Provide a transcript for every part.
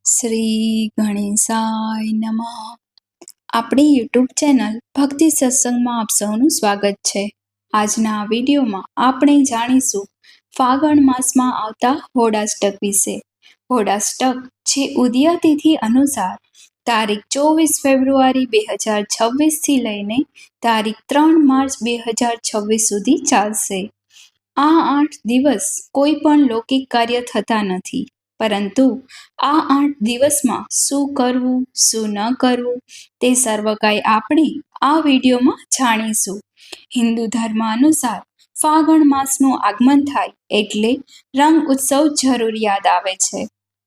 શ્રી ગણેશાય નમઃ. આપણી YouTube channel ભક્તિ સત્સંગમાં આપ સૌનું સ્વાગત છે. આજના આ વિડીયોમાં આપણે જાણીશું ફાગણ માસમાં આવતા હોળાષ્ટક વિશે. હોળાષ્ટક જે ઉદય તિથિ અનુસાર તારીખ 24 ફેબ્રુઆરી 2026 થી લઈને તારીખ 3 માર્ચ 2026 સુધી ચાલશે. આ 8 દિવસ કોઈ પણ લૌકિક કાર્ય થતા નથી, પરંતુ આ 8 દિવસમાં શું કરવું શું ન કરવું તે સર્વ કાંઈ આપણે આ વિડીયોમાં જાણીશું. હિન્દુ ધર્મ અનુસાર ફાગણ માસનું આગમન થાય એટલે રંગ ઉત્સવ જરૂર યાદ આવે છે.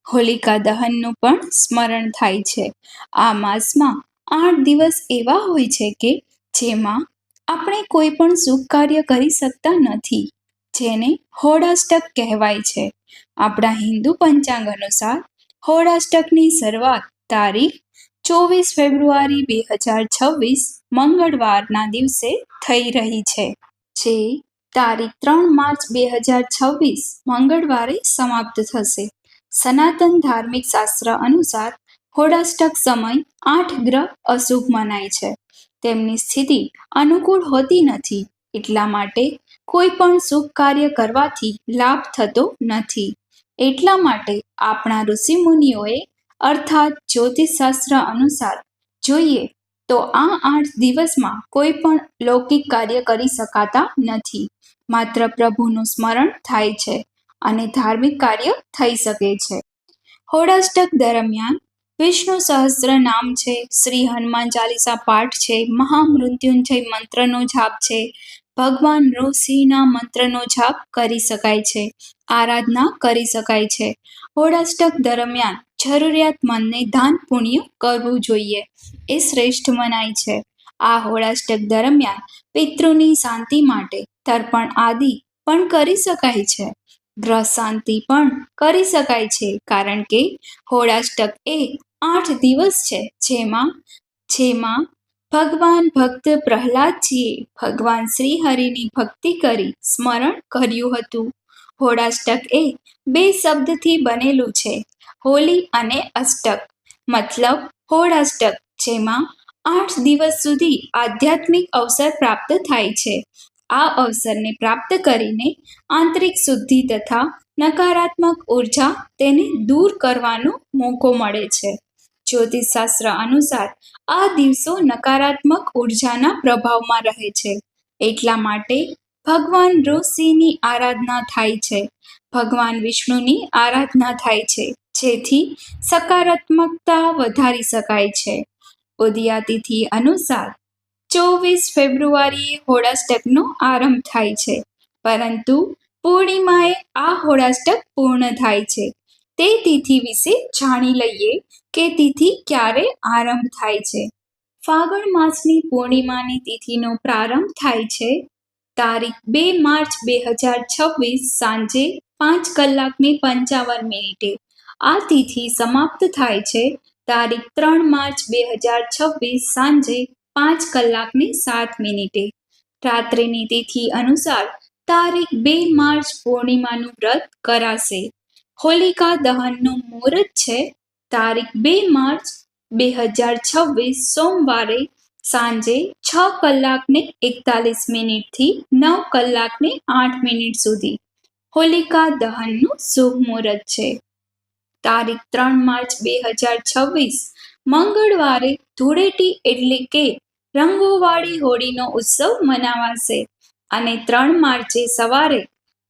હોલિકા દહનનું પણ સ્મરણ થાય છે. આ માસમાં 8 દિવસ એવા હોય છે કે જેમાં આપણે કોઈ પણ શુભ કાર્ય કરી શકતા નથી, જેને હોળાષ્ટક કહેવાય છે. આપણા હિન્દુ પંચાંગ અનુસાર હોળાષ્ટકની શરૂઆત તારીખ 24 ફેબ્રુઆરી 2026 મંગળવારના દિવસે થઈ રહી છે, જે તારીખ 3 માર્ચ 2026 મંગળવારે સમાપ્ત થશે. સનાતન ધાર્મિક શાસ્ત્ર અનુસાર હોળાષ્ટક સમય 8 ગ્રહ અશુભ મનાય છે. તેમની સ્થિતિ અનુકૂળ હોતી નથી, એટલા માટે કોઈ પણ શુભ કાર્ય કરવાથી લાભ થતો નથી. એટલા માટે આપણા ઋષિ મુનિઓએ અર્થાત જ્યોતિષશાસ્ત્ર અનુસાર જોઈએ તો આ 8 દિવસમાં કોઈ પણ લૌકિક કાર્ય કરી શકાતા નથી. માત્ર પ્રભુનું સ્મરણ થાય છે અને ધાર્મિક કાર્ય થઈ શકે છે. હોળાષ્ટક દરમિયાન વિષ્ણુ સહસ્ત્ર નામ છે, શ્રી હનુમાન ચાલીસા પાઠ છે, મહામૃત્યુંજય મંત્રનો જાપ છે, ભગવાન નૃસિંહના મંત્રનો જાપ કરી શકાય છે, આરાધના કરી શકાય છે. હોળાષ્ટક દરમિયાન જરૂરિયાતમંદને દાન પુણ્ય કરવું જોઈએ, એ શ્રેષ્ઠ મનાય છે. આ હોળાષ્ટક દરમિયાન પિતૃની શાંતિ માટે તર્પણ આદિ પણ કરી શકાય છે. ગ્રહ શાંતિ પણ કરી શકાય છે, કારણ કે હોળાષ્ટક એ 8 દિવસ છે જેમાં ભગવાન ભક્ત પ્રહલાદજીએ ભગવાન શ્રી હરિની ભક્તિ કરી સ્મરણ કર્યું હતું. હોળાષ્ટક એ 2 શબ્દથી બનેલું છે, હોલી અને અષ્ટક. મતલબ હોળાષ્ટક જેમાં 8 દિવસ સુધી આધ્યાત્મિક અવસર પ્રાપ્ત થાય છે. આ અવસરને પ્રાપ્ત કરીને આંતરિક શુદ્ધિ તથા નકારાત્મક ઉર્જા તેને દૂર કરવાનો મોકો મળે છે. જ્યોતિષશાસ્ત્ર અનુસાર આ દિવસો નકારાત્મક ઉર્જાના પ્રભાવમાં રહે છે, એટલા માટે ભગવાન નૃસિંહની આરાધના થાય છે, ભગવાન વિષ્ણુની આરાધના થાય છે, જેથી સકારાત્મકતા વધારી શકાય છે. ઉદયાતિથિ અનુસાર 24 ફેબ્રુઆરીએ હોળાષ્ટકનો આરંભ થાય છે, પરંતુ પૂર્ણિમાએ આ હોળાષ્ટક પૂર્ણ થાય છે. તે તિથિ વિશે જાણી લઈએ કે તિથિ ક્યારે આરંભ થાય છે. ફાગણ માસની પૂર્ણિમાની તિથિનો પ્રારંભ થાય છે તારીખ 2 માર્ચ 2026 સાંજે 5:55 આ તિથિ સમાપ્ત થાય છે તારીખ 3 માર્ચ 2026 સાંજે 5:07 રાત્રિની તિથિ અનુસાર તારીખ 2 માર્ચ પૂર્ણિમાનું વ્રત કરાશે. હોલિકા દહનનું મુહૂર્ત છે તારીખ 2 માર્ચ 2026 સોમવારે સાંજે 6:41 થી 9:08 સુધી હોલિકા દહનનું શુભ મુહૂર્ત છે. તારીખ 3 માર્ચ 2026 મંગળવારે ધૂળેટી એટલે કે રંગોવાળી હોળીનો ઉત્સવ મનાવાશે અને 3 માર્ચે સવારે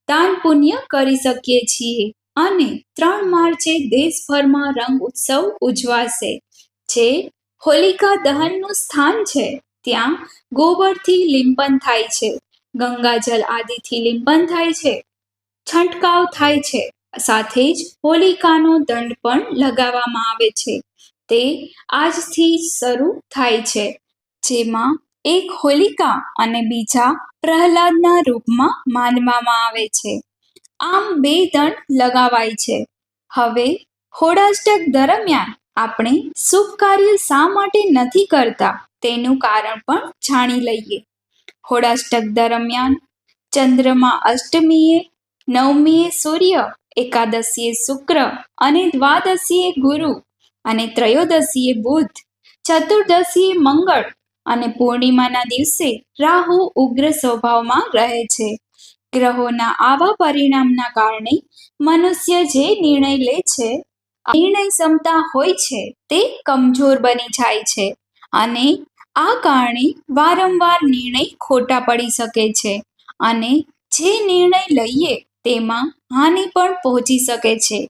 દાન પુણ્ય કરી શકીએ છીએ અને 3 માર્ચે દેશભરમાં રંગ ઉત્સવ ઉજવાશે. જે હોલિકા દહનનું સ્થાન છે ત્યાં ગોબરથી લિંપન થાય છે, ગંગાજલ આદિથી લિંપન થાય છે, છંટકાવ થાય છે, સાથે જ હોલિકાનો દંડ પણ લગાવવામાં આવે છે. તે આજથી શરૂ થાય છે, જેમાં એક હોલિકા અને બીજા પ્રહલાદના રૂપમાં માનવામાં આવે છે. આમ 2 દંડ લગાવાય છે. હવે હોળાષ્ટક દરમિયાન આપણે શુભ કાર્ય શા માટે નથી કરતા તેનું કારણ પણ જાણી લઈએ. હોળાષ્ટક દરમિયાન ચંદ્રમાં અષ્ટમીએ, નવમીએ સૂર્ય એકાદશીએ શુક્ર અને દ્વાદશીએ ગુરુ અને ત્રયોદશીએ બુધ, ચતુર્દશીએ મંગળ અને પૂર્ણિમાના દિવસે રાહુ ઉગ્ર સ્વભાવમાં રહે છે. ગ્રહોના આવા પરિણામના કારણે મનુષ્ય જે નિર્ણય લે છે, નિર્ણય ક્ષમતા હોય છે તે કમજોર બની જાય છે અને આ કારણે વારંવાર નિર્ણય ખોટા પડી શકે છે અને જે નિર્ણય લઈએ તેમાં હાનિ પણ પહોંચી શકે છે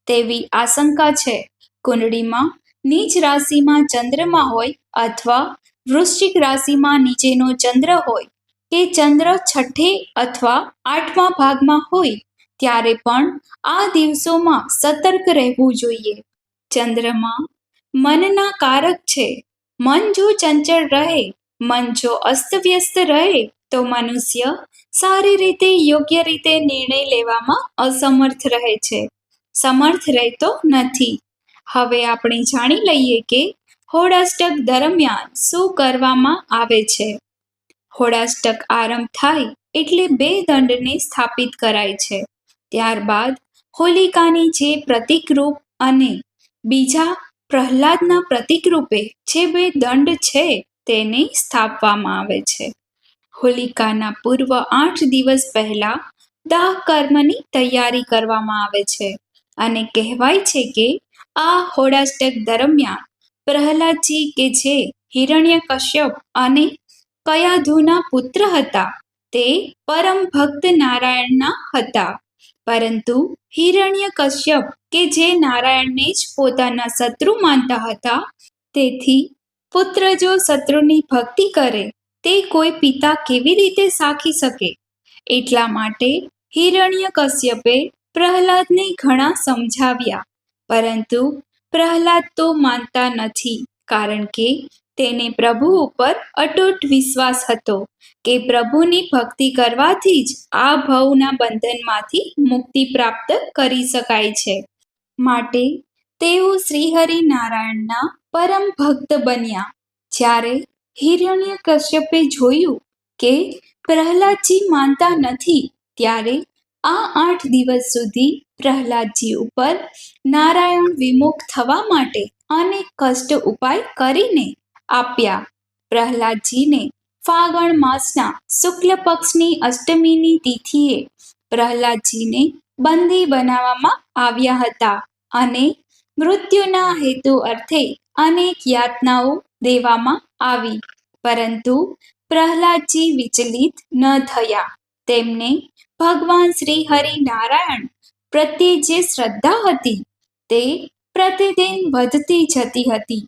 તેવી આશંકા છે. કુંડળીમાં નીચ રાશિમાં ચંદ્રમા હોય અથવા વૃશ્ચિક રાશિમાં નીચેનો ચંદ્ર હોય કે ચંદ્ર છઠ્ઠે અથવા આઠમા ભાગમાં હોય ત્યારે પણ આ દિવસોમાં સતર્ક રહેવું જોઈએ. ચંદ્રમા મનના કારક છે. મન જો ચંચળ રહે, મન જો અસ્તવ્યસ્ત રહે તો મનુષ્ય સારી રીતે યોગ્ય રીતે નિર્ણય લેવામાં અસમર્થ રહે છે, સમર્થ રહેતો નથી. હવે આપણે જાણી લઈએ કે હોળાષ્ટક દરમિયાન શું કરવામાં આવે છે. હોળાષ્ટક આરંભ થાય એટલે બે દંડને સ્થાપિત કરાય છે. ત્યારબાદ હોલિકાની જે પ્રતીકરૂપ અને બીજા પ્રહલાદના પ્રતીકરૂપે જે બે દંડ છે તેને સ્થાપવામાં આવે છે. હોલિકાના પૂર્વ 8 દિવસ પહેલા દાહ કર્મની તૈયારી કરવામાં આવે છે અને કહેવાય છે કે આ હોળાષ્ટક દરમિયાન પ્રહલાદજી કે જે હિરણ્યકશ્યપ અને કયાધુના પુત્ર હતા તે પરમ ભક્ત નારાયણના હતા, પરંતુ હિરણ્યકશ્યપ કે જે નારાયણને જ પોતાના શત્રુ માનતા હતા, તેથી પુત્ર જો શત્રુની ભક્તિ કરે તે કોઈ પિતા કેવી રીતે સાખી શકે? એટલા માટે હિરણ્યકશ્યપે પ્રહલાદને ઘણા સમજાવ્યા, પરંતુ પ્રહલાદ તો માનતા નથી, કારણ કે તેને પ્રભુ ઉપર અતૂટ વિશ્વાસ હતો કે પ્રભુની ભક્તિ કરવાથી જ આ ભવના બંધનમાંથી મુક્તિ પ્રાપ્ત કરી શકાય છે. માટે તેઓ શ્રીહરિ નારાયણના પરમ ભક્ત બન્યા. જ્યારે હિરણ્યકશ્યપે જોયું કે પ્રહલાદજી માનતા નથી, ત્યારે આ 8 દિવસ સુધી પ્રહલાદજી ઉપર નારાયણ વિમુખ થવા માટે અનેક કષ્ટ ઉપાય કરીને આપ્યા. પ્રહલાદજીને ફાગણ માસના શુક્લ પક્ષની અષ્ટમીની તિથિએ પ્રહલાદજીને બંદી બનાવવામાં આવ્યા હતા અને મૃત્યુના હેતુ અર્થે અનેક યાતનાઓ દેવામાં આવી, પરંતુ પ્રહલાદજી વિચલિત ન થયા. તેમને ભગવાન શ્રી હરિ નારાયણ પ્રત્યે જે શ્રદ્ધા હતી તે પ્રતિદિન વધતી જતી હતી.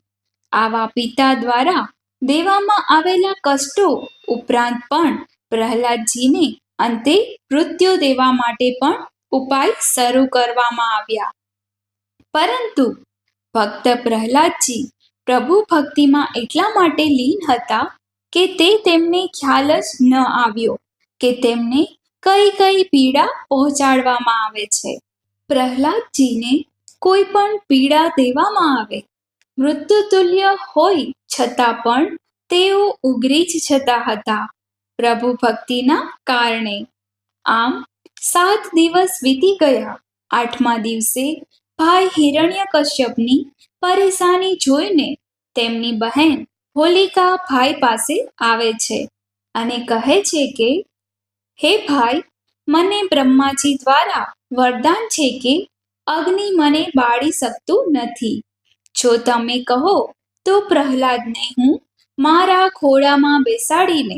આવા પિતા દ્વારા દેવામાં આવેલા કષ્ટો ઉપરાંત પણ પ્રહલાદજીને અંતે મૃત્યુ દેવા માટે પણ ઉપાય શરૂ કરવામાં આવ્યા. પરંતુ ભક્ત પ્રહલાદજી પ્રભુ ભક્તિમાં એટલા માટે લીન હતા કે તેમને ખ્યાલ જ ન આવ્યો કે તેમને કઈ કઈ પીડા પહોંચાડવામાં આવે છે. પ્રહલાદજીને કોઈ પણ પીડા દેવામાં આવે, મૃત્યુતુલ્ય હોય છતાં પણ તેઓ ઉગરી જ જતા હતા પ્રભુ ભક્તિના કારણે. આમ 7 દિવસ વીતી ગયા. 8મા દિવસે ભાઈ હિરણ્યકશ્યપની પરેશાની જોઈને તેમની બહેન હોલિકા ભાઈ પાસે આવે છે અને કહે છે કે હે ભાઈ, મને બ્રહ્માજી દ્વારા વરદાન છે કે અગ્નિ મને બાળી શકતું નથી. જો તમે કહો તો પ્રહલાદને હું મારા ખોળામાં બેસાડીને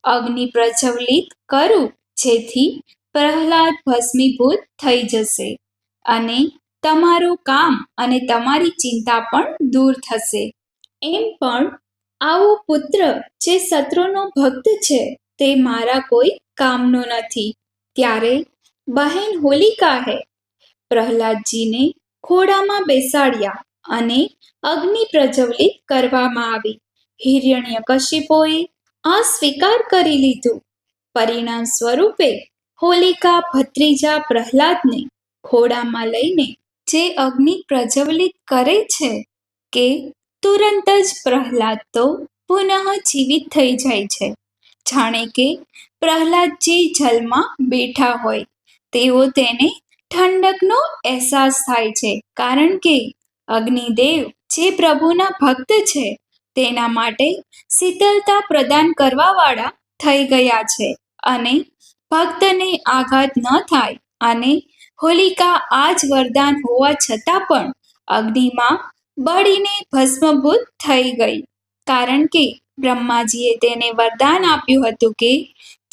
અગ્નિ પ્રજ્વલિત કરું, જેથી પ્રહલાદ ભસ્મીભૂત થઈ જશે અને તમારું કામ અને તમારી ચિંતા પણ દૂર થશે. એમ પણ આવો પુત્ર જે શત્રુનો ભક્ત છે તે મારા કોઈ કામનો નથી. ત્યારે બહેન હોલિકાએ પ્રહલાદજીને ખોળામાં બેસાડ્યા અને અગ્નિ પ્રજ્વલિત કરવામાં આવી. હિરણ્યકશિપુએ આ સ્વીકાર કરી લીધું. પરિણામ સ્વરૂપે હોલિકા ભત્રીજા પ્રહલાદને ખોળામાં લઈને જે અગ્નિ પ્રજ્વલિત કરે છે કે તુરંત જ પ્રહલાદ તો પુનઃ જીવિત થઈ જાય છે, જાણે કે પ્રહલાદજી જલમાં બેઠા હોય. તેઓ તેને ઠંડકનો અહેસાસ થાય છે, કારણ કે અગ્નિદેવ જે પ્રભુના ભક્ત છે તેના માટે શીતળતા પ્રદાન કરવાવાળા થઈ ગયા છે અને ભક્તને આઘાત ન થાય. અને હોલિકા આ જ વરદાન હોવા છતાં પણ અગ્નિમાં બળીને ભસ્મભૂત થઈ ગઈ, કારણ કે બ્રહ્માજીએ તેને વરદાન આપ્યું હતું કે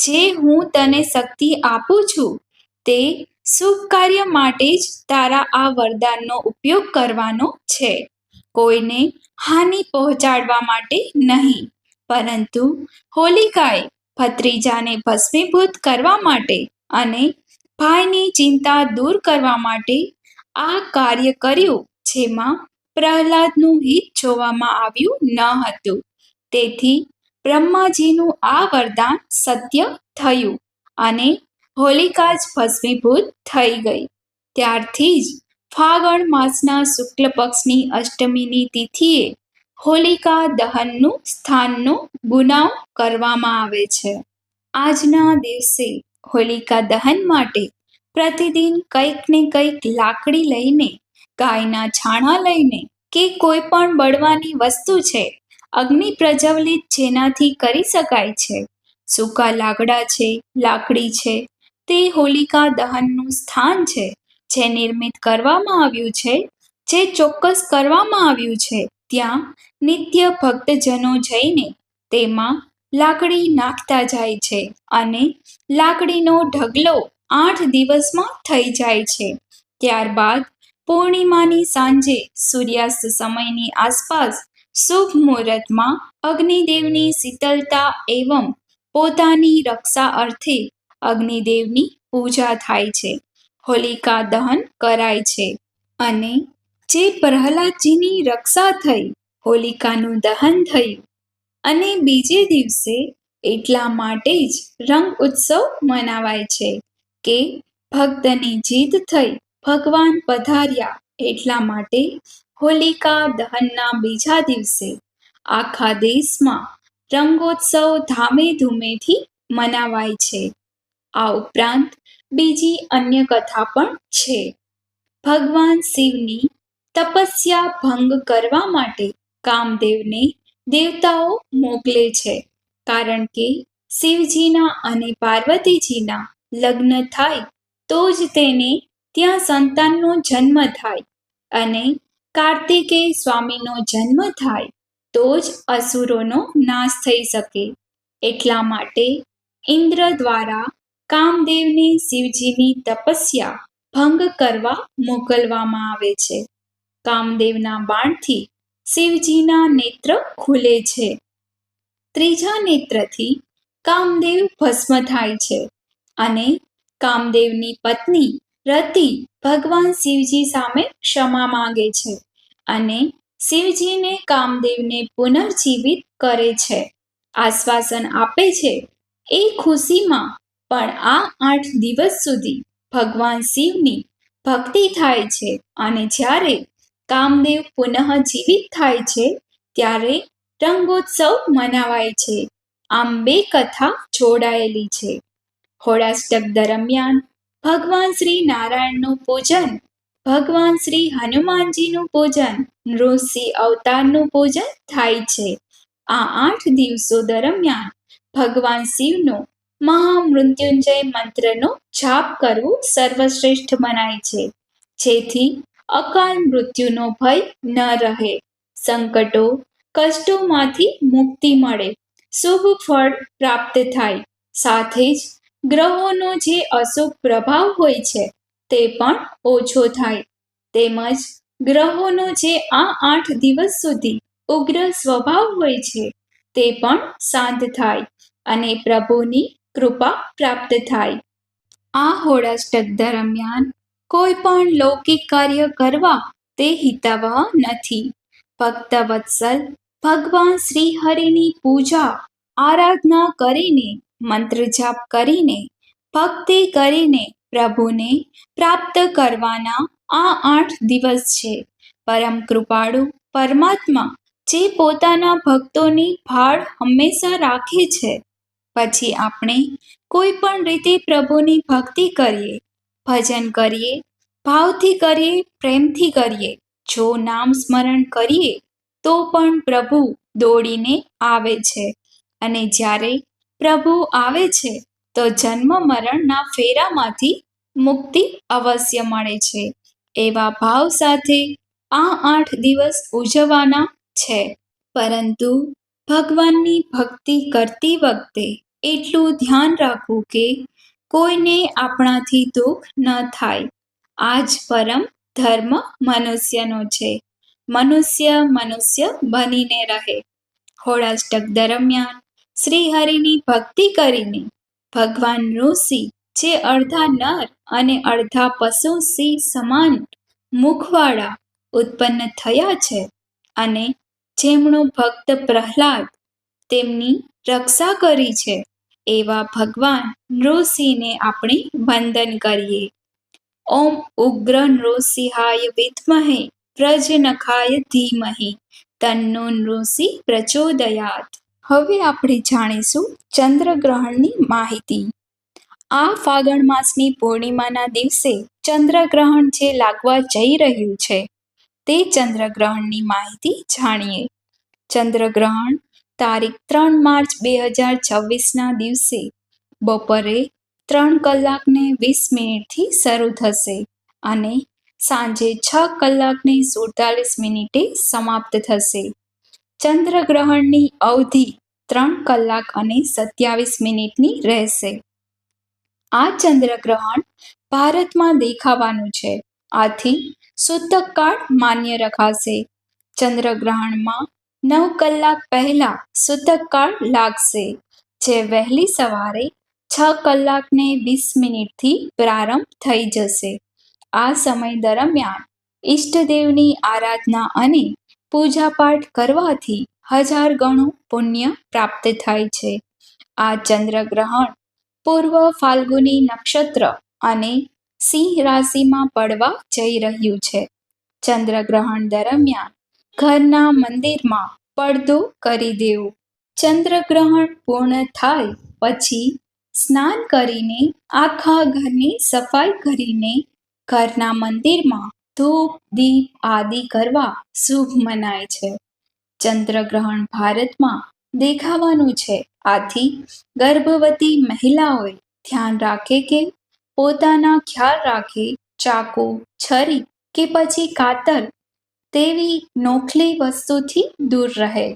જે હું તને શક્તિ આપું છું તે શુભ કાર્ય માટે જ તારા આ વરદાનનો ઉપયોગ કરવાનો છે, કોઈને હાનિ પહોંચાડવા માટે નહીં. પરંતુ હોલિકાએ ભત્રીજાને ભસ્મીભૂત કરવા માટે અને ભાઈની ચિંતા દૂર કરવા માટે આ કાર્ય કર્યું, જેમાં પ્રહલાદનું હિત જોવામાં આવ્યું ન હતું. તેથી બ્રહ્માજીનું આ વરદાન સત્ય થયું અને હોલિકા જ ભસ્મીભૂત થઈ ગઈ. ત્યારથી જ ફાગણ માસના શુક્લ પક્ષની અષ્ટમીની તિથિએ હોલિકા દહનનું સ્થાનનો ગુનાવ કરવામાં આવે છે. આજના દિવસે હોલિકા દહન માટે પ્રતિદિન કંઈક ને કંઈક લાકડી લઈને, ગાયના છાણા લઈને કે કોઈ પણ બળવાની વસ્તુ છે, અગ્નિ પ્રજ્વલિત જેનાથી કરી શકાય છે, સૂકા લાકડા છે, લાકડી છે, તે હોલિકા દહનનું સ્થાન છે જે નિર્મિત કરવામાં આવ્યું છે, જે ચોક્કસ કરવામાં આવ્યું છે, ત્યાં નિત્ય ભક્તજનો જઈને તેમાં લાકડી નાખતા જાય છે અને લાકડીનો ઢગલો 8 દિવસમાં થઈ જાય છે. ત્યારબાદ પૂર્ણિમાની સાંજે સૂર્યાસ્ત સમયની આસપાસ શુભ મુહૂર્તમાં અગ્નિદેવની શીતળતા એવં પોતાની રક્ષા અર્થે અગ્નિદેવની પૂજા થાય છે, હોલિકા દહન કરાય છે અને જે પ્રહલાદજીની રક્ષા થઈ હોલિકાનું દહન થયું. અને બીજે દિવસે એટલા માટે જ રંગ ઉત્સવ મનાવાય છે કે ભક્તની જીત થઈ ભગવાન પધાર્યા, એટલા માટે હોલિકા દહનના બીજા દિવસે આખા દેશમાં રંગોત્સવ ધામે ધૂમેથી મનાવાય છે. આ ઉપરાંત બીજી અન્ય કથા પણ છે. ભગવાન શિવની તપસ્યા ભંગ કરવા માટે કામદેવને દેવતાઓ મોકલે છે, કારણ કે શિવજીના અને પાર્વતીજીના લગ્ન થાય તો જ તેને ત્યાં સંતાનનો જન્મ થાય અને કાર્તિકેય સ્વામીનો જન્મ થાય તો જ અસુરોનો નાશ થઈ શકે. એટલા માટે ઇન્દ્ર દ્વારા કામદેવને શિવજીની તપસ્યા ભંગ કરવા મોકલવામાં આવે છે. કામદેવના બાણથી શિવજીના નેત્ર ખુલે છે. ત્રીજા નેત્રથી કામદેવ ભસ્મ થાય છે અને કામદેવની પત્ની રતિ ભગવાન શિવજી સામે ક્ષમા માંગે છે અને શિવજીને કામદેવને પુનર્જીવિત કરે છે, આશ્વાસન આપે છે. એ ખુશીમાં પણ આ 8 દિવસ સુધી ભગવાન શિવની ભક્તિ થાય છે અને જ્યારે કામદેવ પુનઃ જીવિત થાય છે ત્યારે રંગોત્સવ મનાવાય છે. આમ બે કથા જોડાયેલી છે. હોળાષ્ટક દરમિયાન ભગવાન શ્રી નારાયણનું પૂજન, ભગવાન શ્રી હનુમાનજીનું પૂજન, નૃસિંહ અવતારનું પૂજન થાય છે. આ 8 દિવસો દરમિયાન ભગવાન શિવનો મહામૃત્યુંજય મંત્રનો જાપ કરવું સર્વશ્રેષ્ઠ મનાય છે, જેથી અકાલ મૃત્યુનો ભય ન રહે, સંકટો કષ્ટોમાંથી મુક્તિ મળે, શુભ ફળ પ્રાપ્ત થાય, સાથે જ ગ્રહોનો જે અશુભ પ્રભાવ હોય છે તે પણ ઓછો થાય, તેમજ ગ્રહોનો જે આ 8 દિવસ સુધી ઉગ્ર સ્વભાવ હોય છે તે પણ શાંત થાય અને પ્રભુની કૃપા પ્રાપ્ત થાય. આ હોળાષ્ટક દરમિયાન કોઈ પણ લૌકિક કાર્ય કરવા તે હિતાવહ નથી. ભક્તવત્સલ ભગવાન શ્રી હરિની પૂજા આરાધના કરીને, મંત્ર જાપ કરીને, ભક્તિ કરીને પ્રભુને પ્રાપ્ત કરવાના આ 8 દિવસ છે. પરમ કૃપાળુ પરમાત્મા જે પોતાના ભક્તોની ભાળ હંમેશા રાખે છે. પછી આપણે કોઈ પણ રીતે પ્રભુની ભક્તિ કરીએ, ભજન કરીએ ભાવથી કરીએ, પ્રેમથી કરીએ, જો નામ સ્મરણ કરીએ તો પણ પ્રભુ દોડીને આવે છે. અને જ્યારે પ્રભુ આવે છે તો જન્મ મરણના ફેરામાંથી મુક્તિ અવશ્ય મળે છે. એવા ભાવ સાથે આ 8 દિવસ ઉજવવાના છે. પરંતુ ભગવાનની ભક્તિ કરતી વખતે એટલું ધ્યાન રાખવું કે કોઈને આપણાથી દુઃખ ન થાય. આ જ પરમ ધર્મ મનુષ્યનો છે. મનુષ્ય બનીને રહે. હોળાષ્ટક દરમિયાન શ્રીહરિની ભક્તિ કરીને ભગવાન ઋષિ જે અડધા નર અને અડધા પશુ સિંહ સમાન મુખવાળા ઉત્પન્ન થયા છે અને જેમણો ભક્ત પ્રહલાદ તેમની રક્ષા કરી છે, એવા ભગવાન નૃસિંહને આપણે વંદન કરીએ. ઓમ ઉગ્ર નૃસિંહાય વિદ્મહે વ્રજનખાય ધીમહિ તન્નો નૃસિંહ પ્રચોદયાત. હવે આપણે જાણીશું ચંદ્રગ્રહણની માહિતી. આ ફાગણ માસની પૂર્ણિમાના દિવસે ચંદ્રગ્રહણ જે લાગવા જઈ રહ્યું છે તે ચંદ્રગ્રહણની માહિતી જાણીએ. ચંદ્રગ્રહણ તારીખ 3 માર્ચ 2026ના દિવસે બપોરે 3:20 શરૂ થશે અને સાંજે 6:47 સમાપ્ત થશે. ચંદ્રગ્રહણની અવધિ 3:27 રહેશે. આ ચંદ્રગ્રહણ ભારતમાં દેખાવાનું છે, આથી સૂતક કાળ માન્ય રખાશે. ચંદ્રગ્રહણમાં 9 કલાક પહેલા સૂતક કાળ લાગશે, જે વહેલી સવારે 6:20 પ્રારંભ થઈ જશે. આ સમય દરમિયાન ઈષ્ટદેવની આરાધના અને પૂજાપાઠ કરવાથી 1000 ગણું પુણ્ય પ્રાપ્ત થાય છે. આ ચંદ્રગ્રહણ પૂર્વ ફાલ્ગુની નક્ષત્ર અને સિંહ રાશિમાં પડવા જઈ રહ્યું છે. ચંદ્રગ્રહણ દરમિયાન ઘરના મંદિરમાં પડદો કરી દેવું. ચંદ્રગ્રહણ પૂર્ણ થાય પછી સ્નાન કરીને આખા ઘરની સફાઈ કરીને ઘરના મંદિરમાં ધૂપ દીપ આદિ કરવા શુભ મનાય છે. ચંદ્રગ્રહણ ભારતમાં દેખાવાનું છે, આથી ગર્ભવતી મહિલાઓએ ધ્યાન રાખે કે પોતાના ખ્યાલ રાખે. ચાકુ, છરી કે પછી કાતર તેવી નોખલી વસ્તુથી દૂર રહે.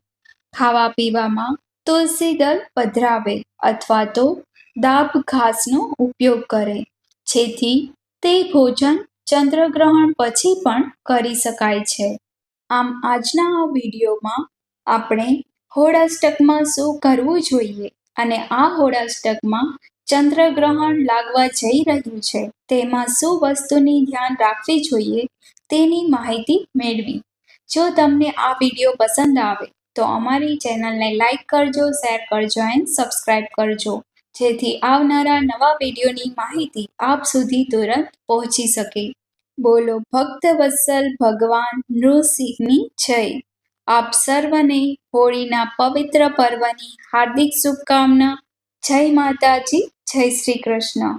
ખાવા પીવામાં તુલસી દળ પધરાવે અથવા તો દાબ ઘાસનો ઉપયોગ કરે, જેથી તે ભોજન ચંદ્રગ્રહણ પછી પણ કરી શકાય છે. આમ આજના આ વિડીયોમાં આપણે હોળાષ્ટકમાં શું કરવું જોઈએ અને આ હોળાષ્ટકમાં ચંદ્રગ્રહણ લાગવા જઈ રહ્યું છે તેમાં શું વસ્તુની ધ્યાન રાખવી જોઈએ તેની માહિતી મેળવી. જો તમને આ વિડીયો પસંદ આવે તો અમારી ચેનલને લાઈક કરજો, શેર કરજો અને સબસ્ક્રાઈબ કરજો, જેથી આવનારા નવા વિડીયોની માહિતી આપ સુધી તુરંત પહોંચી શકે. બોલો ભક્ત વત્સલ ભગવાન નૃસિંહની જય. આપ સર્વને હોળીના પવિત્ર પર્વની હાર્દિક શુભકામના. જય માતાજી, જય શ્રી કૃષ્ણ.